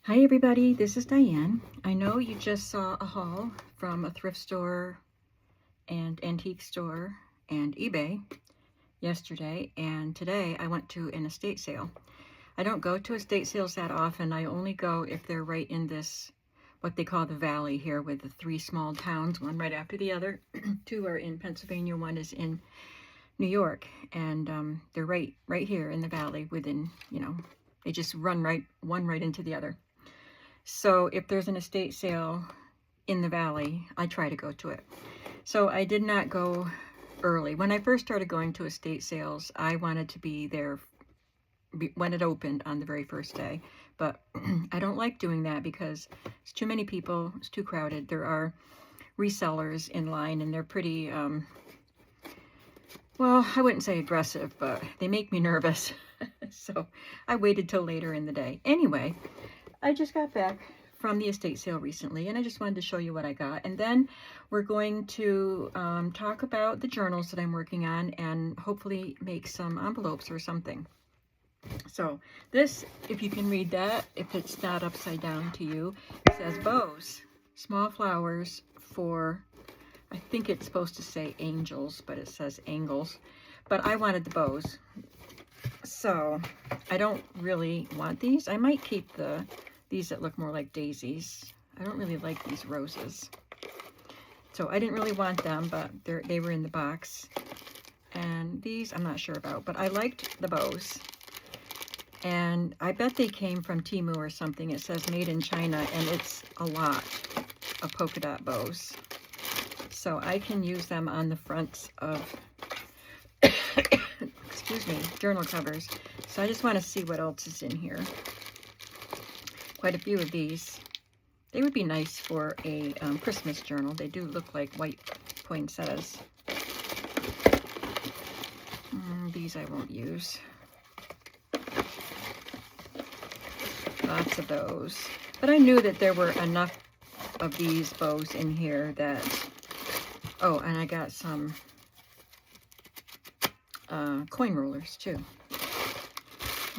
Hi everybody, this is Diane. I know you just saw a haul from a thrift store and antique store and eBay yesterday, and today I went to an estate sale. I don't go to estate sales that often. I only go if they're right in this, what they call the valley here, with the three small towns, one right after the other. Two are in Pennsylvania, one is in New York, and they're right here in the valley within, they just run one right into the other. So if there's an estate sale in the valley, I try to go to it. So I did not go early. When I first started going to estate sales, I wanted to be there when it opened on the very first day. But I don't like doing that because it's too many people, it's too crowded. There are resellers in line and they're pretty, well, I wouldn't say aggressive, but they make me nervous. So I waited till later in the day. Anyway, I just got back from the estate sale recently, and I just wanted to show you what I got. And then we're going to talk about the journals that I'm working on and hopefully make some envelopes or something. So this, if you can read that, if it's not upside down to you, it says bows, small flowers for, I think it's supposed to say angels, but it says angles. But I wanted the bows. So I don't really want these. I might keep these that look more like daisies. I don't really like these roses. So I didn't really want them, but they were in the box. And these I'm not sure about, but I liked the bows. And I bet they came from Temu or something. It says made in China, and it's a lot of polka dot bows. So I can use them on the fronts of excuse me, journal covers. So I just want to see what else is in here. Quite a few of these. They would be nice for a Christmas journal. They do look like white poinsettias. These I won't use. Lots of those. But I knew that there were enough of these bows in here that... Oh, and I got some coin rollers too.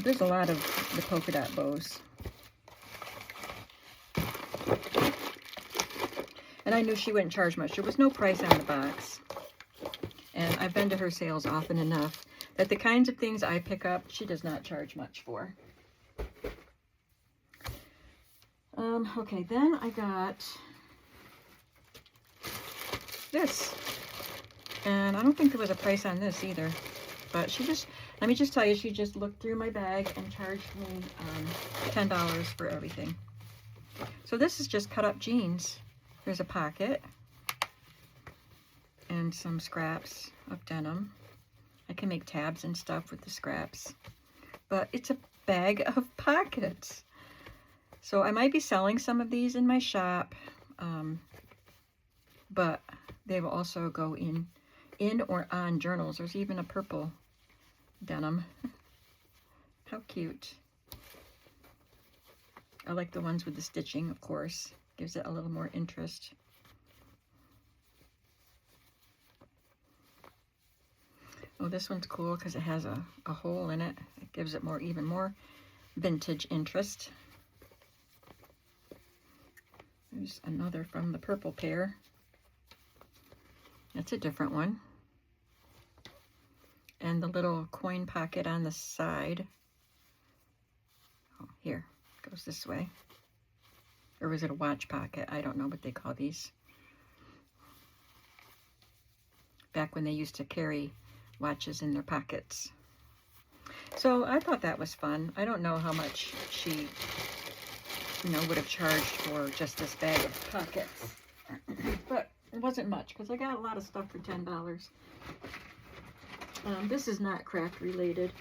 There's a lot of the polka dot bows. And I knew she wouldn't charge much. There was no price on the box. And I've been to her sales often enough that the kinds of things I pick up, she does not charge much for. Okay, then I got this. And I don't think there was a price on this either. But she just, let me just tell you, she just looked through my bag and charged me $10 for everything. So this is just cut up jeans. There's a pocket and some scraps of denim. I can make tabs and stuff with the scraps. But it's a bag of pockets. So I might be selling some of these in my shop. But they will also go in or on journals. There's even a purple denim. How cute. I like the ones with the stitching, of course. Gives it a little more interest. Oh, this one's cool because it has a hole in it. It gives it even more vintage interest. There's another from the purple pair. That's a different one. And the little coin pocket on the side. Oh, here, it goes this way. Or was it a watch pocket? I don't know what they call these. Back when they used to carry watches in their pockets. So I thought that was fun. I don't know how much she, would have charged for just this bag of pockets. But it wasn't much because I got a lot of stuff for $10. This is not craft related.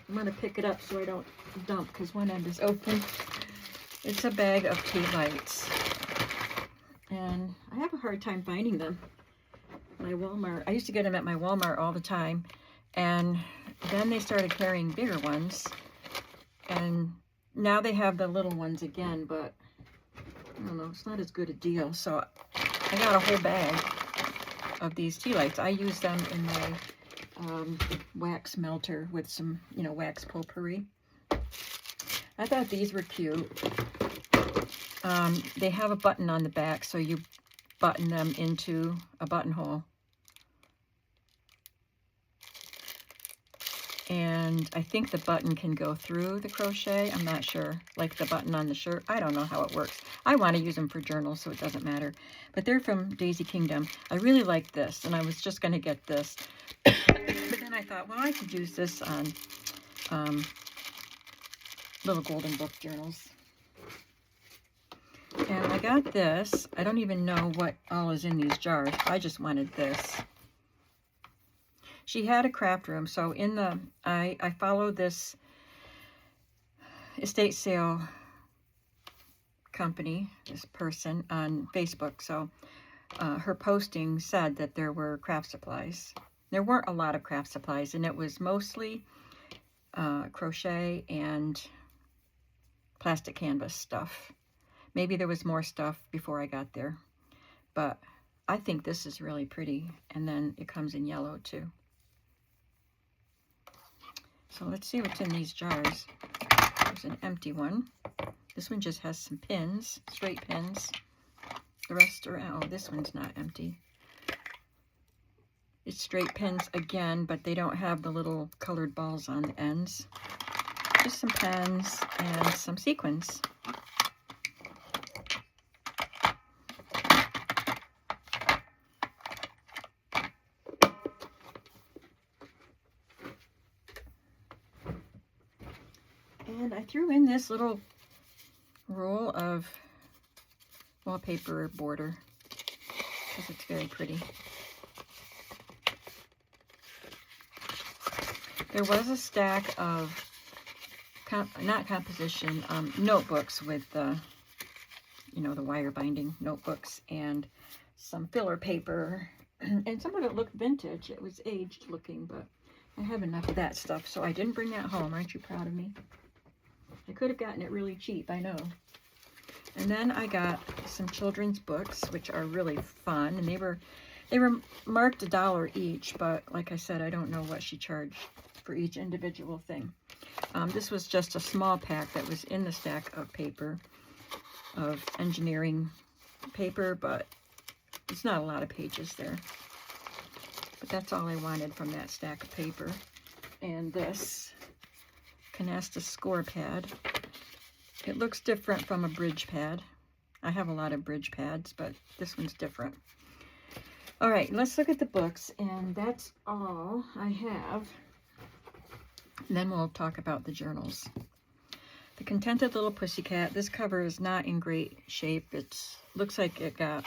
I'm going to pick it up so I don't dump because one end is open. It's a bag of tea lights. And I have a hard time finding them. My Walmart, I used to get them at my Walmart all the time. And then they started carrying bigger ones. And now they have the little ones again, but I don't know, it's not as good a deal. So I got a whole bag of these tea lights. I use them in my wax melter with some, wax potpourri. I thought these were cute. They have a button on the back, so you button them into a buttonhole. And I think the button can go through the crochet. I'm not sure. Like the button on the shirt. I don't know how it works. I want to use them for journals, so it doesn't matter. But they're from Daisy Kingdom. I really like this, and I was just going to get this. But then I thought, well, I could use this on little golden book journals. And I got this. I don't even know what all is in these jars. I just wanted this. She had a craft room, so in the I follow this estate sale company, this person on Facebook. So her posting said that there were craft supplies. There weren't a lot of craft supplies, and it was mostly crochet and plastic canvas stuff. Maybe there was more stuff before I got there, but I think this is really pretty, and then it comes in yellow too. So let's see what's in these jars. There's an empty one. This one just has some pins, straight pins. The rest are, oh, this one's not empty. It's straight pins again, but they don't have the little colored balls on the ends. Just some pens and some sequins. And I threw in this little roll of wallpaper border because it's very pretty. There was a stack of, not composition, notebooks with, you know, the wire binding notebooks and some filler paper. And some of it looked vintage. It was aged looking, but I have enough of that stuff, so I didn't bring that home. Aren't you proud of me? I could have gotten it really cheap, I know. And then I got some children's books, which are really fun, and they were marked $1 each, but like I said, I don't know what she charged for each individual thing. This was just a small pack that was in the stack of paper, of engineering paper, but it's not a lot of pages there. But that's all I wanted from that stack of paper. And this Canasta score pad. It looks different from a bridge pad. I have a lot of bridge pads, but this one's different. All right, let's look at the books, and that's all I have. And then we'll talk about the journals. The Contented Little Pussycat. This cover is not in great shape. It looks like it got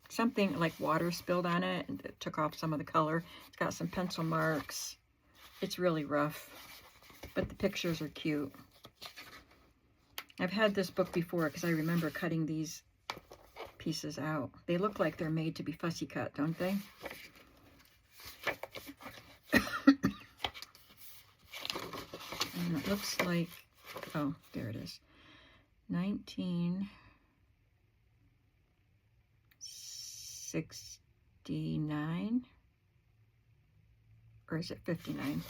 something like water spilled on it, and it took off some of the color. It's got some pencil marks. It's really rough, but the pictures are cute. I've had this book before because I remember cutting these pieces out. They look like they're made to be fussy cut, don't they? And it looks like, oh, there it is. 1969, or is it 59?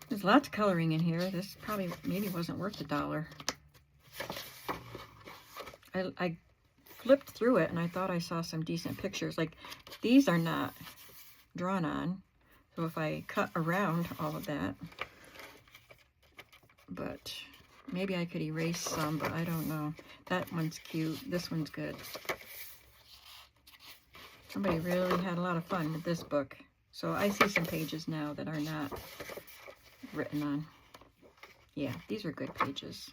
There's lots of coloring in here. This probably maybe wasn't worth $1. I flipped through it and I thought I saw some decent pictures. Like, these are not drawn on, so if I cut around all of that, but maybe I could erase some, but I don't know. That one's cute. This one's good. Somebody really had a lot of fun with this book. So I see some pages now that are not written on. Yeah, these are good pages.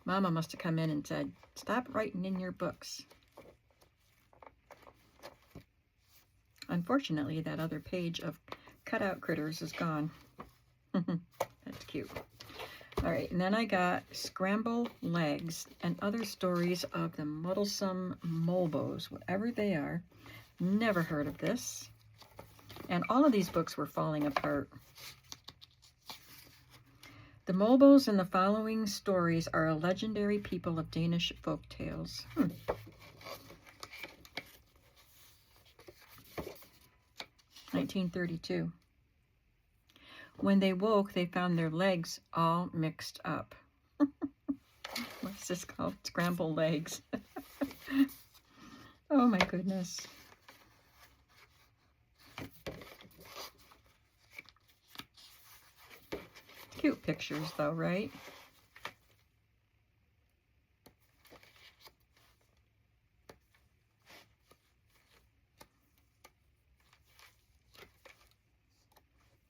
Mama must have come in and said, stop writing in your books. Unfortunately, that other page of cutout critters is gone. That's cute. All right, and then I got Scramble Legs and Other Stories of the Muddlesome Mulbos, whatever they are. Never heard of this. And all of these books were falling apart. The Mulbos in the following stories are a legendary people of Danish folk tales. 1932. when they woke, they found their legs all mixed up. What's this called? Scrambled legs. Oh my goodness. Cute pictures though, right?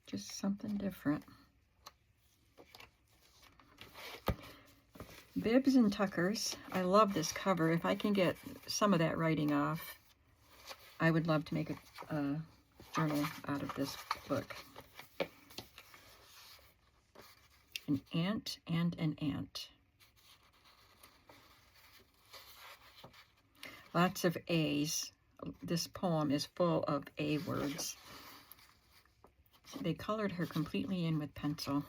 Just something different. Bibs and Tuckers. I love this cover. If I can get some of that writing off, I would love to make a journal out of this book. An ant and an ant. Lots of A's. This poem is full of A words. They colored her completely in with pencil.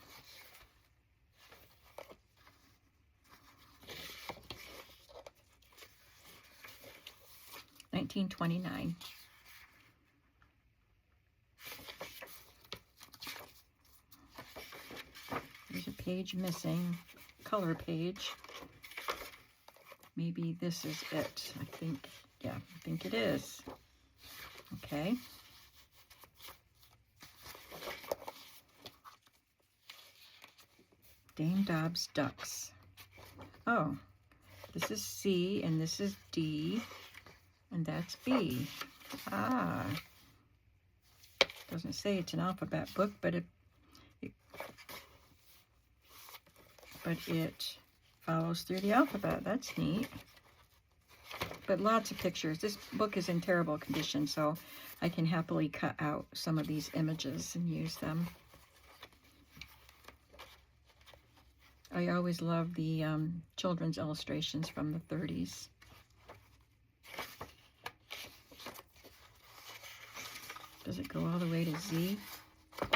$19.29. There's a page missing, color page. Maybe this is it. I think, yeah, I think it is. Okay. Dame Dobbs Ducks. Oh, this is C and this is D and that's B. Ah, doesn't say it's an alphabet book, but it follows through the alphabet. That's neat. But lots of pictures. This book is in terrible condition, so I can happily cut out some of these images and use them. I always love the children's illustrations from the 30s. Does it go all the way to Z? Oh,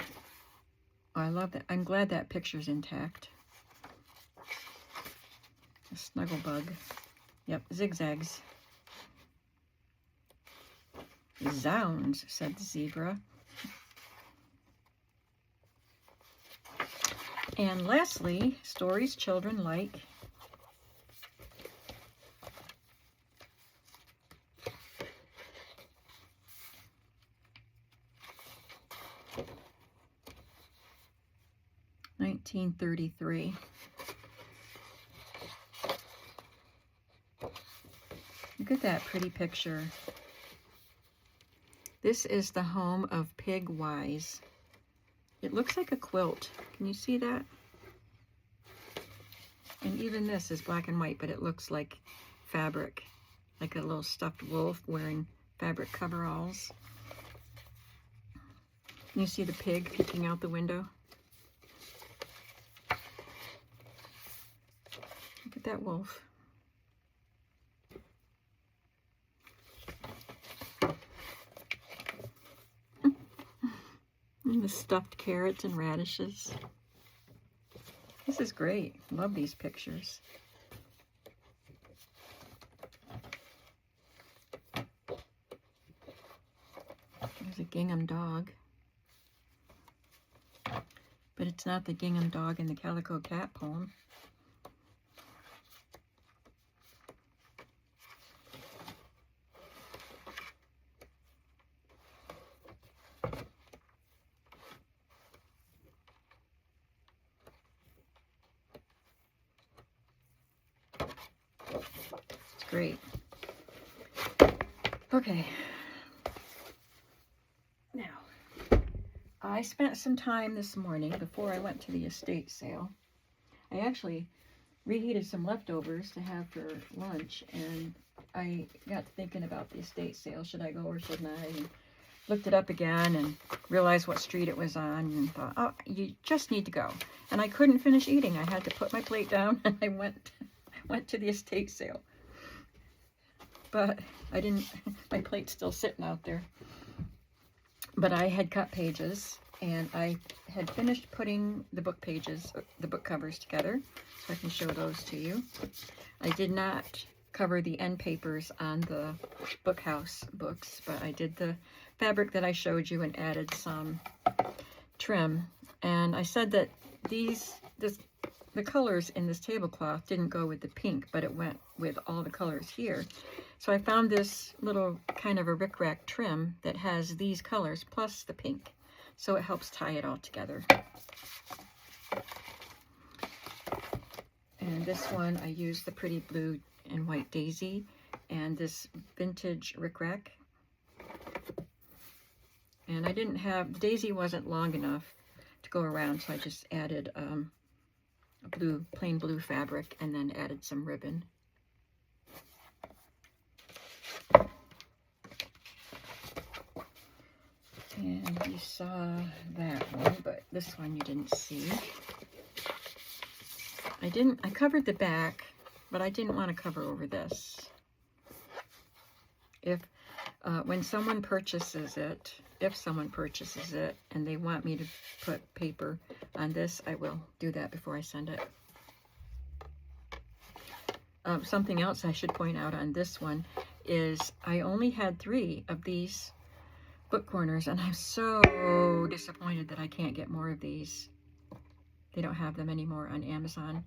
I love that. I'm glad that picture's intact. A snuggle bug. Yep, zigzags. Zounds, said the zebra. And lastly, stories children like. $19.33. Look at that pretty picture. This is the home of Pig Wise. It looks like a quilt. Can you see that? And even this is black and white, but it looks like fabric, like a little stuffed wolf wearing fabric coveralls. Can you see the pig peeking out the window? Look at that wolf. And the stuffed carrots and radishes. This is great. Love these pictures. There's a gingham dog. But it's not the gingham dog in the Calico Cat poem. Great. Okay. Now, I spent some time this morning before I went to the estate sale. I actually reheated some leftovers to have for lunch, and I got to thinking about the estate sale. Should I go or shouldn't I? And looked it up again and realized what street it was on and thought, oh, you just need to go. And I couldn't finish eating. I had to put my plate down and I went to the estate sale. But I didn't, my plate's still sitting out there. But I had cut pages and I had finished putting the book pages, the book covers together, so I can show those to you. I did not cover the end papers on the Bookhouse books, but I did the fabric that I showed you and added some trim. And I said that the colors in this tablecloth didn't go with the pink, but it went with all the colors here. So I found this little kind of a rickrack trim that has these colors plus the pink. So it helps tie it all together. And this one, I used the pretty blue and white daisy and this vintage rickrack. And I didn't have, the daisy wasn't long enough to go around, so I just added a plain blue fabric and then added some ribbon. And you saw that one, but this one you didn't see. I covered the back, but I didn't want to cover over this. When someone purchases it, if someone purchases it and they want me to put paper on this, I will do that before I send it. Something else I should point out on this one is I only had 3 of these book corners, and I'm so disappointed that I can't get more of these. They don't have them anymore on Amazon.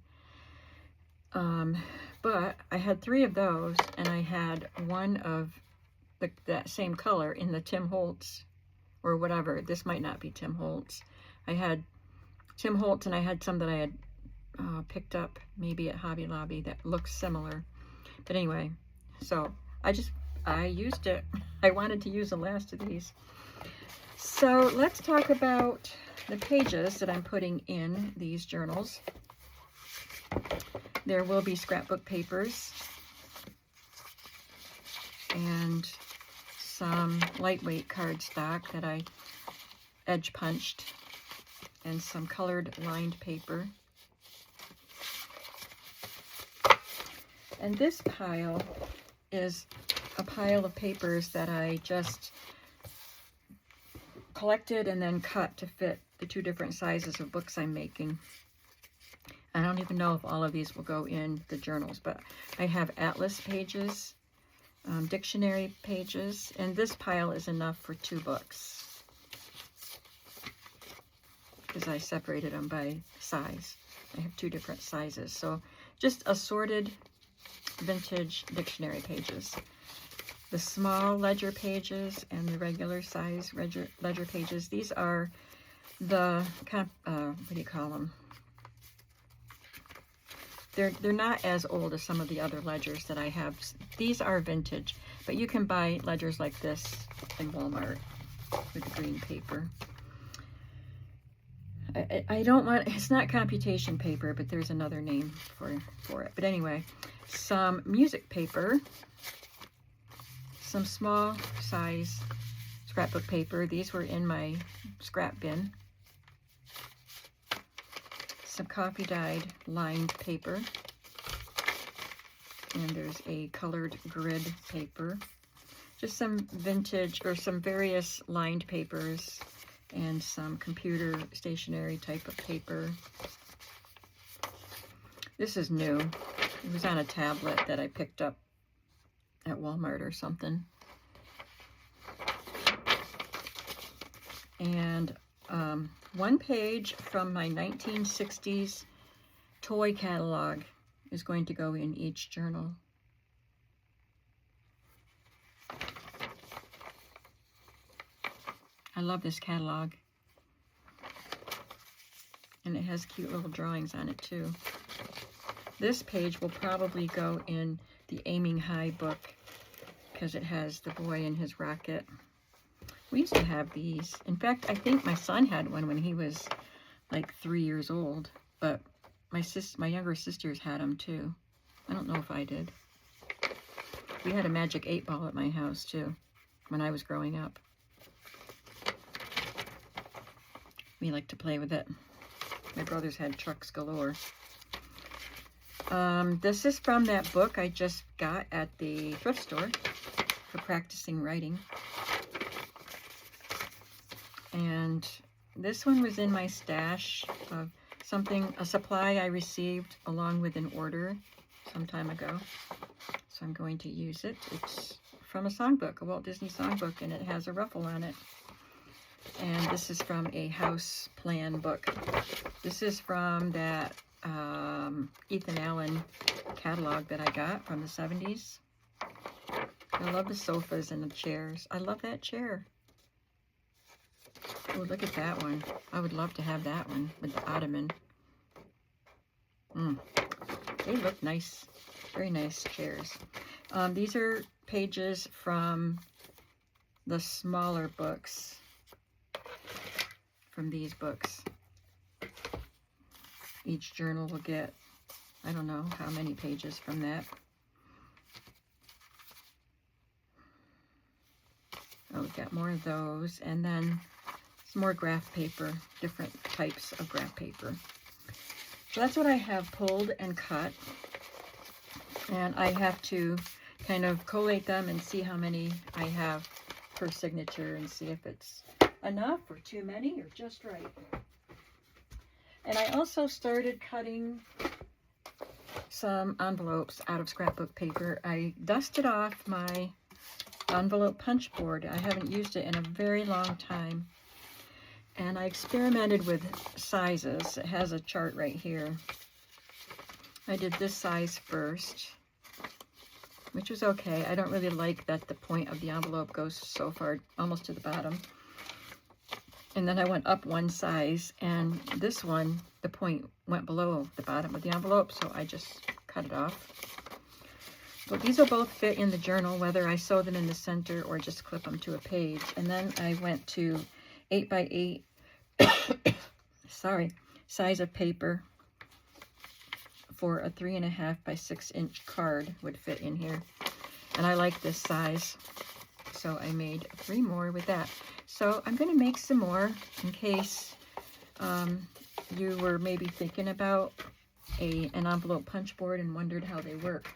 But I had 3 of those, and I had one of that same color in the Tim Holtz or whatever. This might not be Tim Holtz. I had Tim Holtz, and I had some that I had picked up maybe at Hobby Lobby that looks similar. But anyway, so I used it. I wanted to use the last of these. So let's talk about the pages that I'm putting in these journals. There will be scrapbook papers and some lightweight cardstock that I edge punched and some colored lined paper. And this pile is a pile of papers that I just collected and then cut to fit the 2 different sizes of books I'm making. I don't even know if all of these will go in the journals, but I have atlas pages, dictionary pages, and this pile is enough for 2 books because I separated them by size. I have 2 different sizes, so just assorted vintage dictionary pages. The small ledger pages and the regular size ledger pages, these are the, what do you call them? They're not as old as some of the other ledgers that I have. These are vintage, but you can buy ledgers like this in Walmart with the green paper. I don't want, it's not computation paper, but there's another name for it. But anyway, some music paper, some small size scrapbook paper. These were in my scrap bin. Some coffee dyed lined paper, and there's a colored grid paper, just some vintage or some various lined papers, and some computer stationery type of paper. This is new. It was on a tablet that I picked up at Walmart or something. And one page from my 1960s toy catalog is going to go in each journal. I love this catalog. And it has cute little drawings on it too. This page will probably go in the Aiming High book because it has the boy and his rocket. We used to have these. In fact, I think my son had one when he was like 3 years old, but my younger sisters had them too. I don't know if I did. We had a Magic 8-ball at my house too when I was growing up. We liked to play with it. My brothers had trucks galore. This is from that book I just got at the thrift store for practicing writing. And this one was in my stash of a supply I received along with an order some time ago. So I'm going to use it. It's from a songbook, a Walt Disney songbook, and it has a ruffle on it. And this is from a house plan book. This is from that Ethan Allen catalog that I got from the 70s. I love the sofas and the chairs. I love that chair. Oh, look at that one. I would love to have that one with the ottoman. They look nice. Very nice chairs. These are pages from the smaller books. From these books. Each journal will get, I don't know how many pages from that. Oh, we've got more of those. And then some more graph paper, different types of graph paper. So that's what I have pulled and cut. And I have to kind of collate them and see how many I have per signature and see if it's enough or too many or just right. And I also started cutting some envelopes out of scrapbook paper. I dusted off my envelope punch board. I haven't used it in a very long time. And I experimented with sizes. It has a chart right here. I did this size first, which was okay. I don't really like that the point of the envelope goes so far, almost to the bottom. And then I went up one size, and this one, the point went below the bottom of the envelope, so I just cut it off. But these will both fit in the journal, whether I sew them in the center or just clip them to a page. And then I went to 8 by 8, sorry, size of paper for a 3.5 by 6 inch card would fit in here. And I like this size, so I made 3 more with that. So I'm going to make some more in case you were maybe thinking about an envelope punch board and wondered how they work.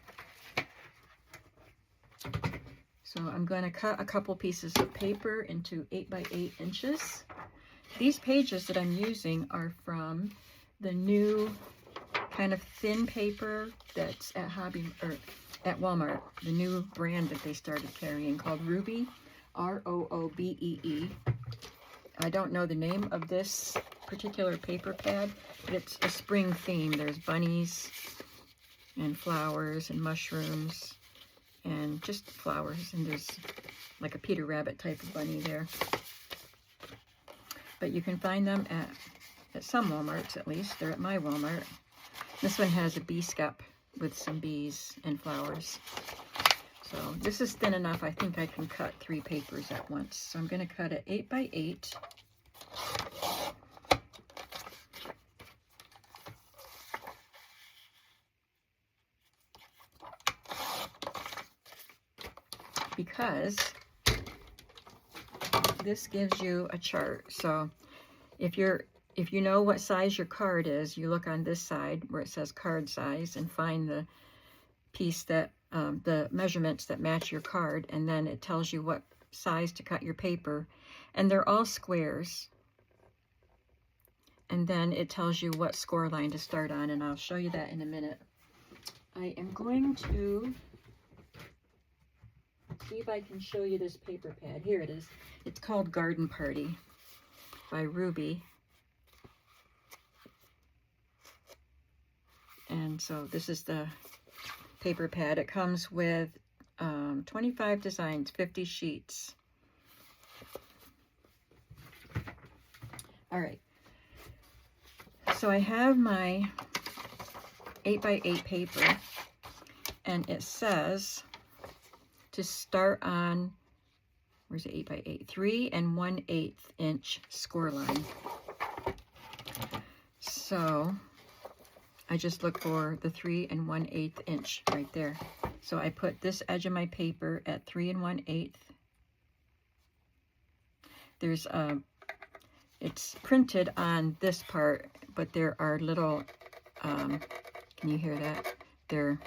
So I'm going to cut a couple pieces of paper into 8 by 8 inches. These pages that I'm using are from the new kind of thin paper that's at at Walmart, the new brand that they started carrying called Roobee, R-O-O-B-E-E. I don't know the name of this particular paper pad, but it's a spring theme. There's bunnies and flowers and mushrooms and just flowers, and there's like a Peter Rabbit type of bunny there. But you can find them at some Walmarts, at least. They're at my Walmart. This one has a bee scup with some bees and flowers. So this is thin enough. I think I can cut 3 papers at once. So I'm going to cut it 8 by 8. Because this gives you a chart. So if you know what size your card is, you look on this side where it says card size and find the piece that the measurements that match your card, and then it tells you what size to cut your paper, and they're all squares. And then it tells you what score line to start on, and I'll show you that in a minute. I am going to see if I can show you this paper pad. Here it is. It's called Garden Party by Roobee. And so this is the paper pad. It comes with 25 designs, 50 sheets. All right. So I have my 8 by 8 paper, and it says to start on, where's it, 8 by 8? 3 1/8 inch score line. So I just look for the 3 1/8 inch right there. So I put this edge of my paper at 3 1/8. There's it's printed on this part, but there are little, can you hear that? They're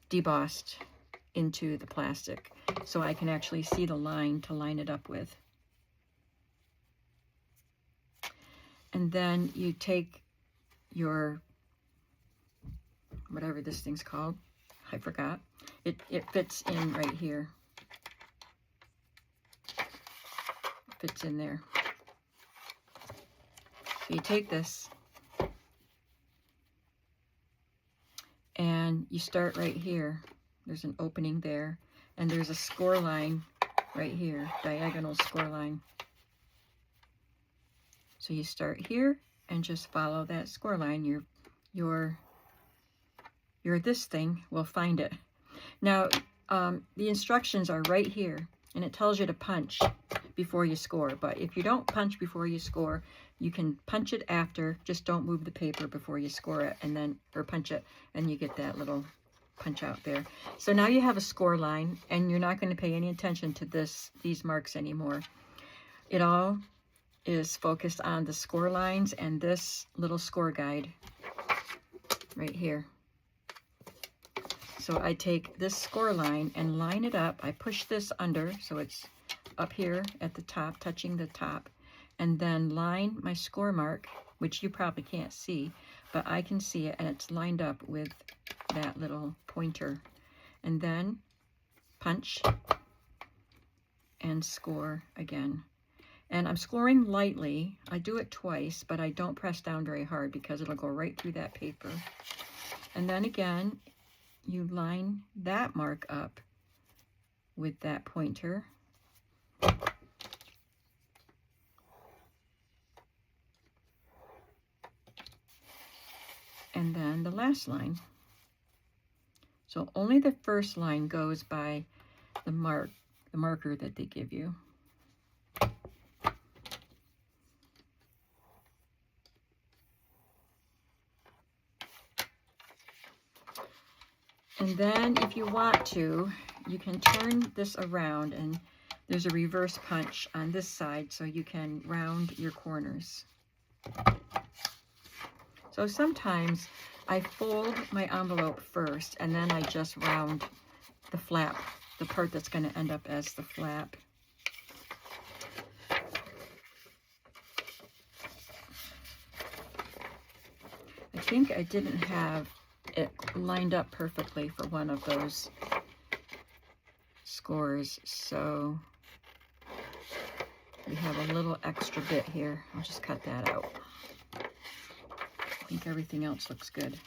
debossed into the plastic, so I can actually see the line to line it up with. And then you take your, whatever this thing's called, I forgot. It fits in right here. Fits in there. So you take this and you start right here. There's an opening there, and there's a score line right here, diagonal score line. So you start here and just follow that score line. Your this thing will find it. Now, the instructions are right here, and it tells you to punch before you score. But if you don't punch before you score, you can punch it after. Just don't move the paper before you score it, and then, or punch it, and you get that little punch out there. So now you have a score line, and you're not going to pay any attention to these marks anymore. It all is focused on the score lines and this little score guide right here. So I take this score line and line it up. I push this under so it's up here at the top, touching the top, and then line my score mark, which you probably can't see, but I can see it, and it's lined up with that little pointer. And then punch and score again. And I'm scoring lightly. I do it twice, but I don't press down very hard because it'll go right through that paper. And then again, you line that mark up with that pointer. And then the last line. So only the first line goes by the marker that they give you. And then if you want to, you can turn this around, and there's a reverse punch on this side so you can round your corners. So sometimes I fold my envelope first, and then I just round the flap, the part that's going to end up as the flap. I think I didn't have it lined up perfectly for one of those scores, so we have a little extra bit here. I'll just cut that out. I think everything else looks good.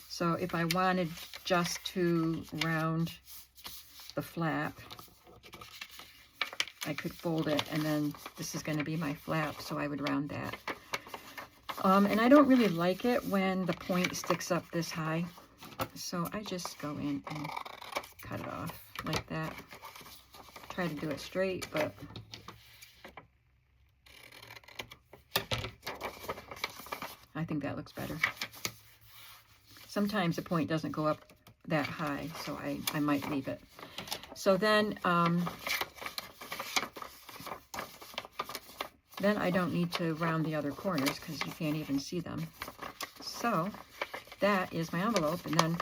So if I wanted just to round the flap, I could fold it, and then this is going to be my flap, so I would round that. And I don't really like it when the point sticks up this high, so I just go in and cut it off like that. Try to do it straight, but I think that looks better. Sometimes the point doesn't go up that high, so I might leave it. So then I don't need to round the other corners because you can't even see them. So that is my envelope, and then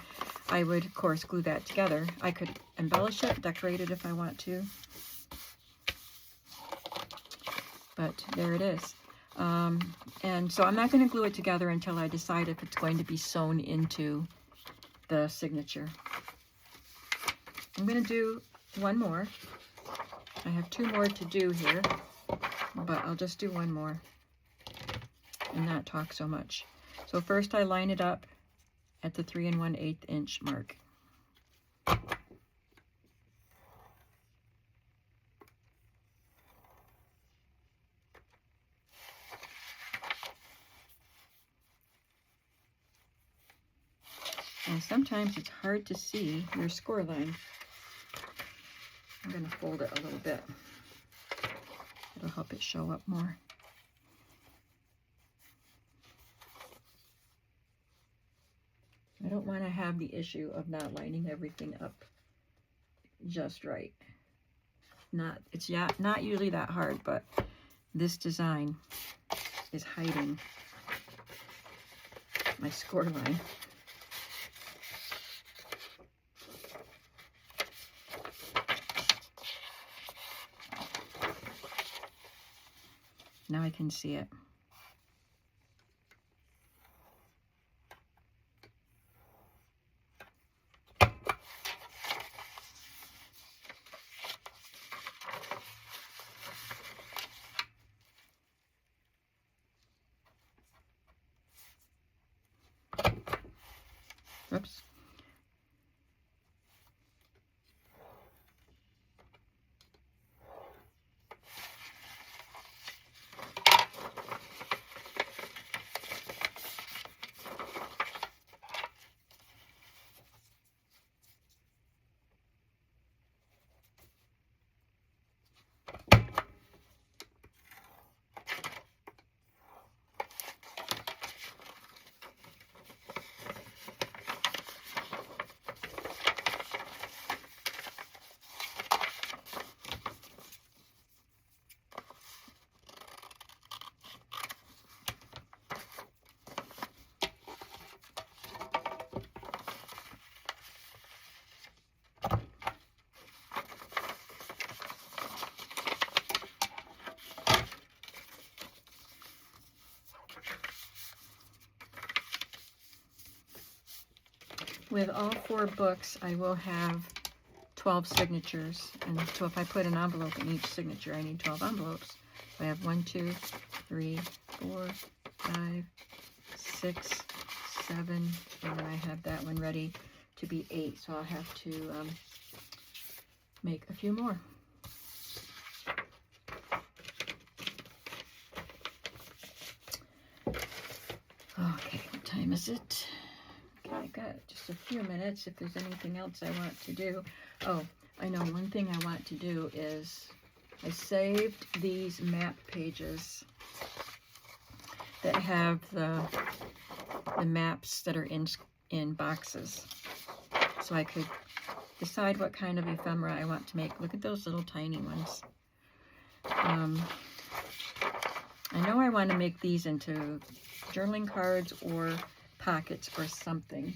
I would, of course, glue that together. I could embellish it, decorate it if I want to, but there it is. And so I'm not going to glue it together until I decide if it's going to be sewn into the signature. I'm going to do one more. I have two more to do here, but I'll just do one more and not talk so much. So first I line it up at the 3 1/8 inch mark. And sometimes it's hard to see your score line. I'm going to fold it a little bit. It'll help it show up more. I don't want to have the issue of not lining everything up just right. It's not usually that hard, but this design is hiding my score line. Now I can see it. Oops. With all 4 books, I will have 12 signatures. And so if I put an envelope in each signature, I need 12 envelopes. So I have 1, 2, 3, 4, 5, 6, 7, and then I have that one ready to be 8. So I'll have to make a few more. Okay, what time is it? I've got just a few minutes if there's anything else I want to do. Oh, I know one thing I want to do is I saved these map pages that have the maps that are in boxes. So I could decide what kind of ephemera I want to make. Look at those little tiny ones. I know I want to make these into journaling cards or pockets or something.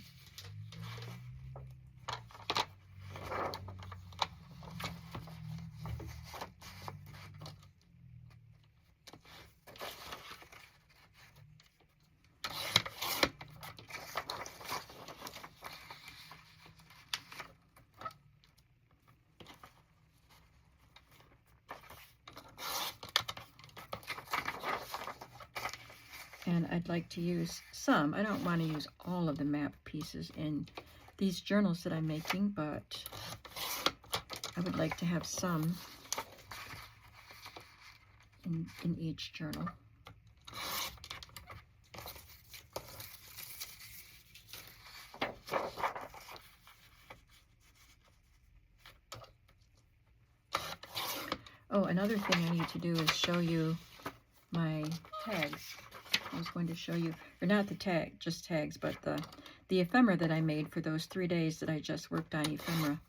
And I'd like to use some. I don't want to use all of the map pieces in these journals that I'm making, but I would like to have some in each journal. Oh, another thing I need to do is show you my tags. I was going to show you, or not the tag, just tags, but the ephemera that I made for those 3 days that I just worked on ephemera.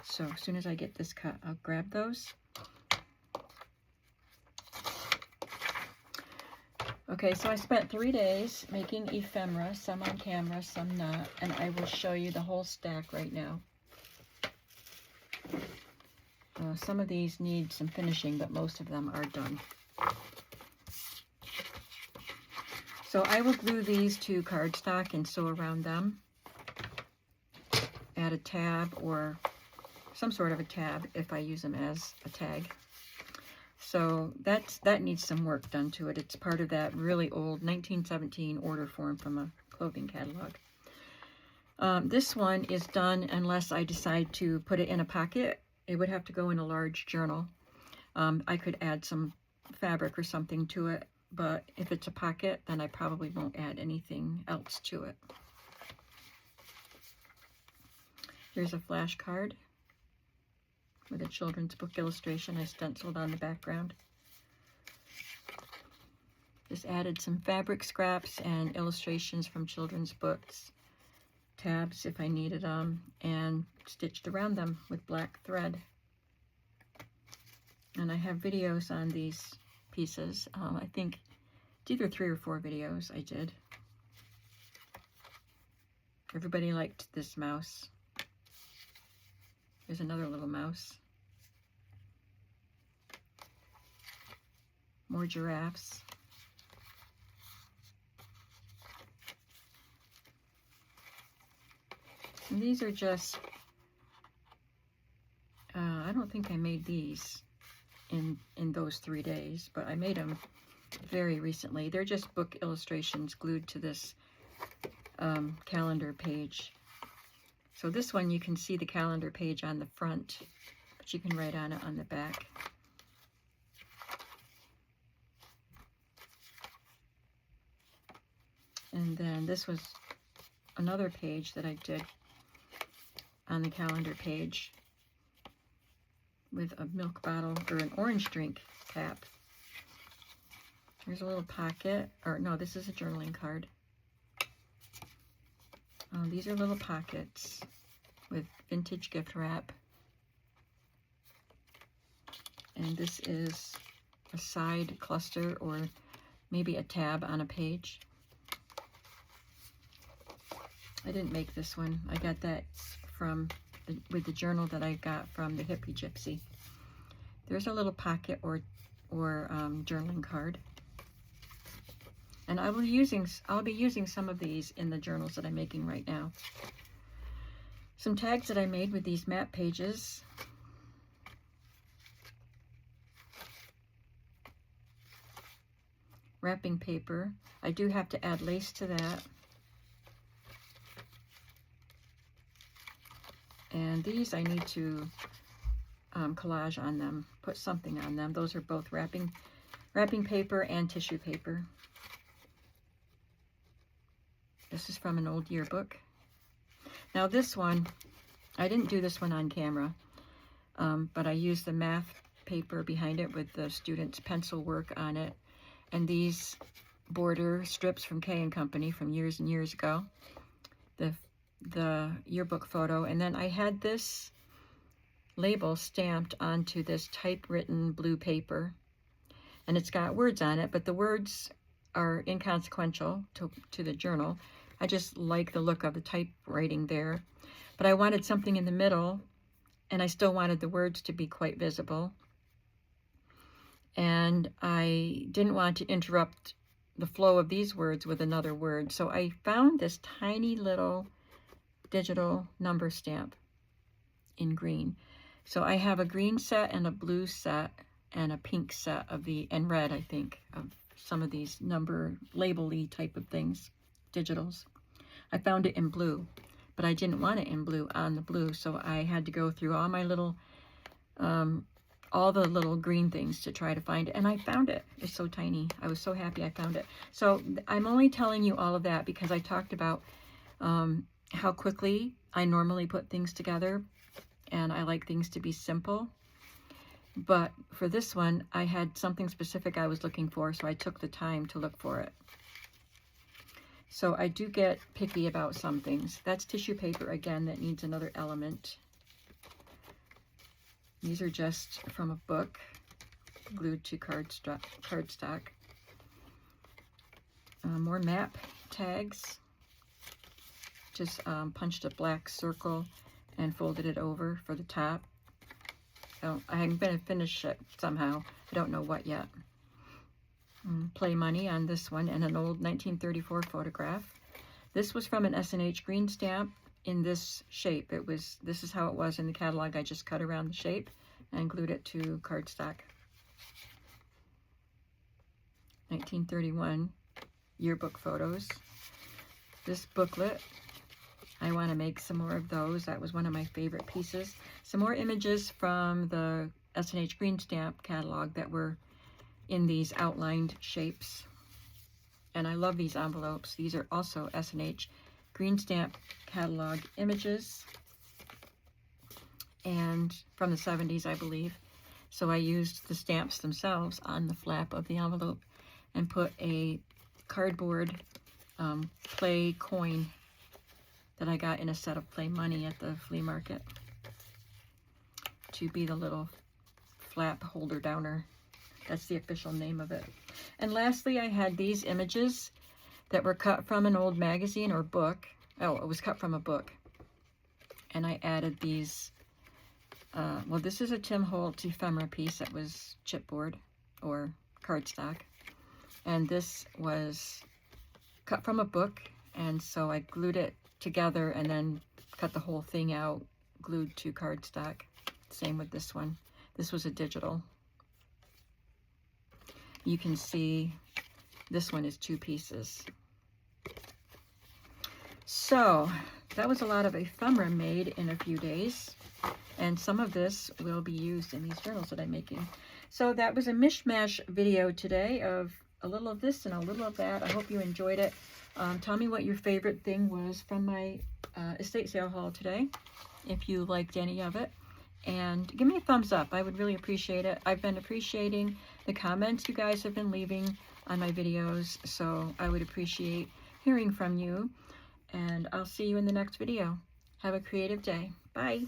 So as soon as I get this cut, I'll grab those. Okay, so I spent 3 days making ephemera, some on camera, some not, and I will show you the whole stack right now. Some of these need some finishing, but most of them are done. So I will glue these to cardstock and sew around them. Add a tab or some sort of a tab if I use them as a tag. So that needs some work done to it. It's part of that really old 1917 order form from a clothing catalog. This one is done unless I decide to put it in a pocket. It would have to go in a large journal. I could add some fabric or something to it, but if it's a pocket, then I probably won't add anything else to it. Here's a flash card with a children's book illustration I stenciled on the background. Just added some fabric scraps and illustrations from children's books, tabs if I needed them, and stitched around them with black thread. And I have videos on these pieces. I think it's either 3 or 4 videos I did. Everybody liked this mouse. There's another little mouse. More giraffes. And these are just, I don't think I made these in those 3 days, but I made them very recently. They're just book illustrations glued to this calendar page. So this one, you can see the calendar page on the front, but you can write on it on the back. And then this was another page that I did on the calendar page with a milk bottle or an orange drink cap. Here's a little pocket, or no, this is a journaling card. These are little pockets with vintage gift wrap. And this is a side cluster or maybe a tab on a page. I didn't make this one. I got that from with the journal that I got from the Hippie Gypsy. There's a little pocket or journaling card. And I'll be using some of these in the journals that I'm making right now. Some tags that I made with these map pages. Wrapping paper. I do have to add lace to that. And these I need to collage on them, put something on them. Those are both wrapping paper and tissue paper. This is from an old yearbook. Now this one, I didn't do this one on camera, but I used the math paper behind it with the students' pencil work on it. And these border strips from K & Company from years and years ago. The yearbook photo. And then I had this label stamped onto this typewritten blue paper. And it's got words on it, but the words are inconsequential to the journal. I just like the look of the typewriting there. But I wanted something in the middle, and I still wanted the words to be quite visible. And I didn't want to interrupt the flow of these words with another word. So I found this tiny little digital number stamp in green. So I have a green set and a blue set and a pink set of and red, I think, of some of these number label-y type of things, digitals. I found it in blue, but I didn't want it in blue on the blue, so I had to go through all my little, all the little green things to try to find it, and I found it. It's so tiny. I was so happy I found it. So I'm only telling you all of that because I talked about how quickly I normally put things together, and I like things to be simple. But for this one, I had something specific I was looking for, so I took the time to look for it. So I do get picky about some things. That's tissue paper, again, that needs another element. These are just from a book, glued to cardstock. More map tags. Just punched a black circle and folded it over for the top. So I'm going to finish it somehow. I don't know what yet. Play money on this one and an old 1934 photograph. This was from an S&H green stamp in this shape. This is how it was in the catalog. I just cut around the shape and glued it to cardstock. 1931 yearbook photos. This booklet, I want to make some more of those. That was one of my favorite pieces. Some more images from the S&H green stamp catalog that were in these outlined shapes. And I love these envelopes. These are also S&H green stamp catalog images, and from the 70s, I believe. So I used the stamps themselves on the flap of the envelope and put a cardboard play coin that I got in a set of play money at the flea market to be the little flap holder downer. That's the official name of it. And lastly, I had these images that were cut from an old magazine or book. Oh, it was cut from a book. And I added these. Well, this is a Tim Holtz ephemera piece that was chipboard or cardstock. And this was cut from a book. And so I glued it together and then cut the whole thing out, glued to cardstock. Same with this one. This was a digital. You can see this one is 2 pieces. So that was a lot of ephemera made in a few days. And some of this will be used in these journals that I'm making. So that was a mishmash video today of a little of this and a little of that. I hope you enjoyed it. Tell me what your favorite thing was from my estate sale haul today, if you liked any of it. And give me a thumbs up. I would really appreciate it. I've been appreciating the comments you guys have been leaving on my videos, so I would appreciate hearing from you. And I'll see you in the next video. Have a creative day. Bye.